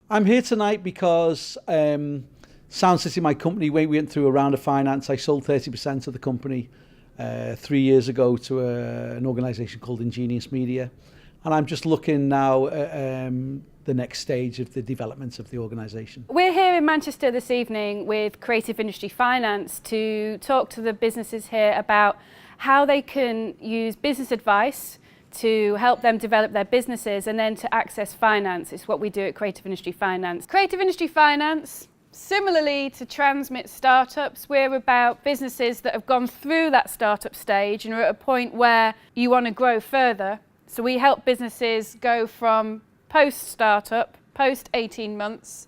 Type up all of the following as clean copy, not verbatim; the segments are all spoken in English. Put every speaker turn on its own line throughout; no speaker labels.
I'm here tonight because Sound City, my company, we went through a round of finance. I sold 30% of the company 3 years ago to an organisation called Ingenious Media. And I'm just looking now at the next stage of the development of the organisation.
We're here in Manchester this evening with Creative Industry Finance to talk to the businesses here about how they can use business advice to help them develop their businesses and then to access finance. It's what we do at Creative Industry Finance. Creative Industry Finance, similarly to Transmit Startups, we're about businesses that have gone through that startup stage and are at a point where you want to grow further. So we help businesses go from post-startup, post 18 months,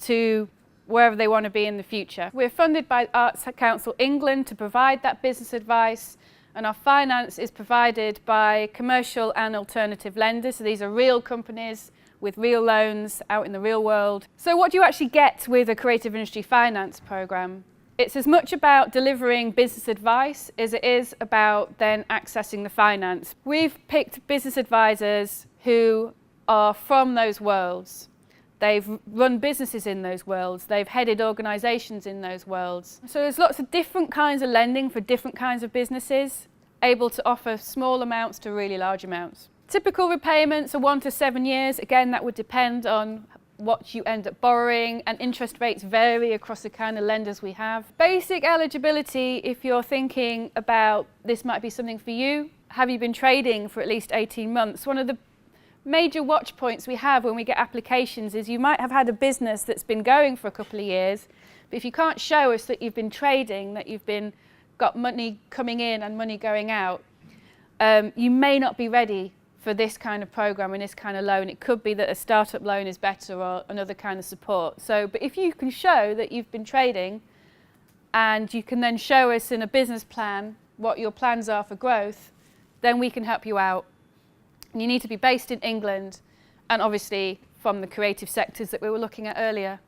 to wherever they want to be in the future. We're funded by Arts Council England to provide that business advice, and our finance is provided by commercial and alternative lenders. So these are real companies with real loans out in the real world. So what do you actually get with a Creative Industry Finance programme? It's as much about delivering business advice as it is about then accessing the finance. We've picked business advisors who are from those worlds. They've run businesses in those worlds. They've headed organisations in those worlds. So there's lots of different kinds of lending for different kinds of businesses, able to offer small amounts to really large amounts. Typical repayments are 1 to 7 years. Again, that would depend on what you end up borrowing, and interest rates vary across the kind of lenders we have. Basic eligibility, if you're thinking about this might be something for you, have you been trading for at least 18 months? One of the major watch points we have when we get applications is you might have had a business that's been going for a couple of years, but if you can't show us that you've been trading, that you've got money coming in and money going out, you may not be ready for this kind of program and this kind of loan. It could be that a startup loan is better or another kind of support. But if you can show that you've been trading and you can then show us in a business plan what your plans are for growth, then we can help you out. And you need to be based in England and obviously from the creative sectors that we were looking at earlier.